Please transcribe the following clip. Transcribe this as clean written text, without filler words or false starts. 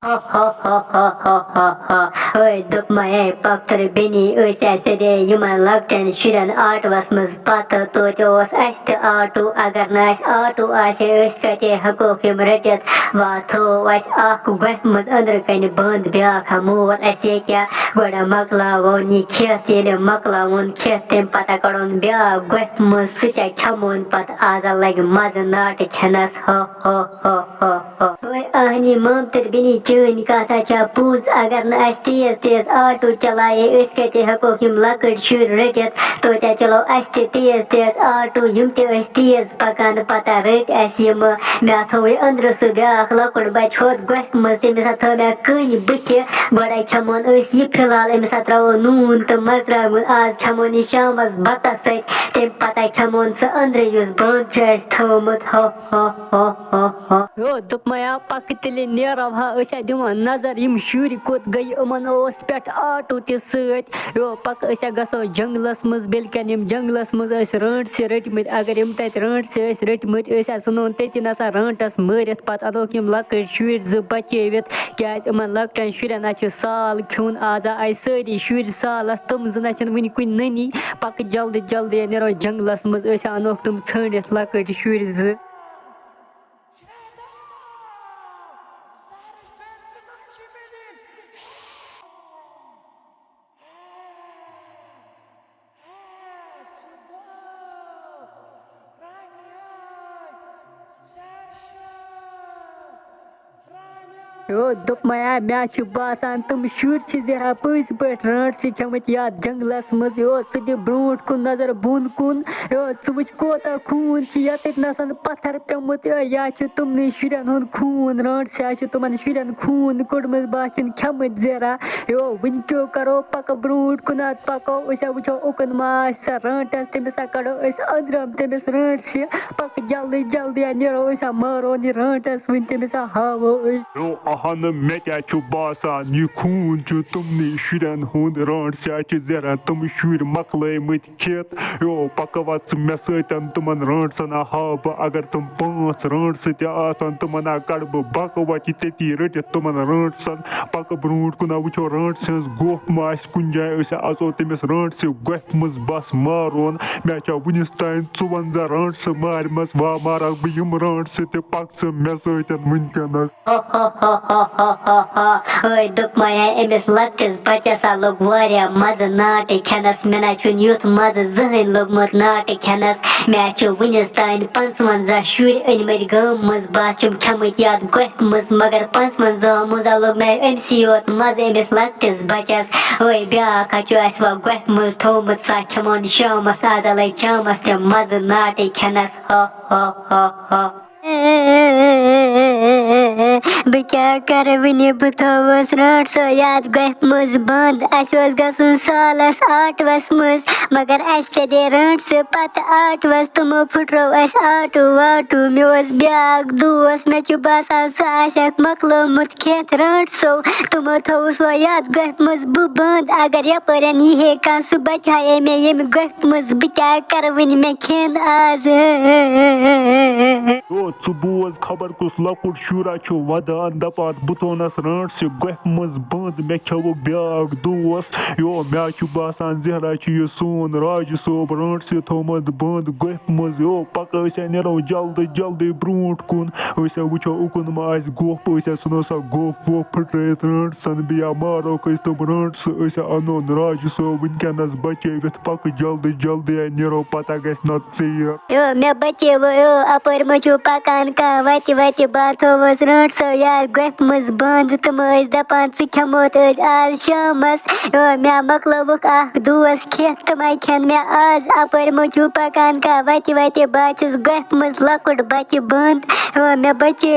Ha ha ha ha ha ha ha. Oy dupmaya paktur beni ösesede yuman lakten şiren artvasmız patı totos esti artu agar nas artu ase öskate hakokim retet vatho as ak gwahmız andırkani band biak hamur asekya goda makla voni khetele makla von khetem pata karon biak gwahmız sıcak kamun pat azalag maznat khanas ha ha ha ha ha. Oy ahni mamtır beni चून कथा छा पूज अगर न अस तेज तेज auto चलाए उसके ते हको हम लकड़ शुर रटित तो त्या चलो अस तेज तेज आटो यम ते अस तेज पकान पता रट अस यम मे थवे अंदर सु ब्याख लकड़ बच होत गख मज तमिस थ मे कन बुथ गोडा खमन अस ये फिलहाल अमिस त्राव नून तो मजरागुन आज खमन शामस बता सत तम पता खमन स अंदर युस बंद छ अस थोमत हो हो हो हो हो यो दुपमया पकतले नेरव हा अस दिवान नजर यम शुर कोत गई अमन ओस पेट आटो ते सत यो पक अस गसो जंगलस मज बेलकन यम जंगलस मज अस रंट से रटमत अगर यम तत रंट से अस रटमत अस सुनोन ततिन आसा रंटस मरित पत अनोक यम लकड़ शुर ज बचेवित क्या अमन लकटन शुरन अच साल खन आजा आई सारी शुर सालस तुम जना छन वन कुन ननी पक जल्दी जल्दी नेरो जंगलस मज अस अनोक तुम छणित लकड़ शुर ज यो दुपमया मे बासान तुम शुर जरा पज पे रंट से खमत या जंगलस मज यो सद ब्रोट कुन नजर बुन कुन यो वुच कोता खून ये नसन पत्थर पेमुत या तुमन शुरन हुंद खून रंट से तुमन शुरन खून कोड़मत बाचन खमत जरा यो वन क्यों करो पक ब्रोट कुन पको वो उकन मास रंटस तमिस कड़ो अंदरम तमिस रंट से पक जल्दी जल्दी नेरो मारो रंटस वन तमिस हावो अहन मे क्या बासान यह खून तुमने शुरन हुंद रंट से जरा तुम शुर मकलमत खेत यो पक वत मे सतन तुमन रंटसन हाव अगर तुम 5 रंट सन तुमन कड़ बक वच तती रटित तुमन रंटसन पक ब्रोट कुन वो रंट सज गोफ मा कुन जाए अचो तमिस रंट से गोफ मज बस मारोन मे वनिस तान 54 रंट मारमस वा मारा बह यम रंट पक मे सतन वनकनस ओय दुपमया अमिस लकटिस बचस लोग वारिया मज नाट खनस मे ना छुन युथ मज जहन लोगमत नाट खनस मे वनिस तान 55 शुर अनमत गम मज बाचम खमत याद गोफ मज मगर 55 मज लोग मे अमसी योत मज अमिस लकटिस बचस ओय ब्याख अस वा गोफ मज थोमत सा खमन शामस आज लग शामस ते मज नाट खनस हो हो हो हो बह क्या कर वन बह थोस रट सो याद गोफ मज बंद अस गसन सालस आटवस मज मगर अस दे रट सो पत आटवस तुमो फुट्रो अस आटो वाटो मे ब्याक दोस मे बासान सह मकलोमुत खेत रट सो तुमो थोस वो याद गोफ मज बह बंद अगर यपरन यह कह सह बचाए मे यम गोफ मज बह क्या कर वन मे खेन आज बोज खबर कुस लकुट शुरा वदान दपान बुतोनस रंट से गोफ मज बंद मे खो ब्याक दोस यो मे बासान जहरा यह सोन राज सोब रंट से थोमत बंद गोफ मज यो पक नेरो जल्दी जल्दी ब्रोट कुन वो उकुन मा गोफ सुनो सा गोफ वो फुट्रत रंट सन बिया मारो तुम रंट अनोन राज सोब वनकनस बचेवित पक जल्दी जल्दी नेरो पता गस नत यो मे बचे वो यो अपर मचो पकान का वत वत बात होस रंट सो यार गोफ मज बंद तुम दपान स खमोत आज शामस यो मे मकलोवुक दोस खेत तुम खेन मे आज अपर मचो पकान का वत वत बाचस गोफ मज लकुट बच बंद यो मे बचे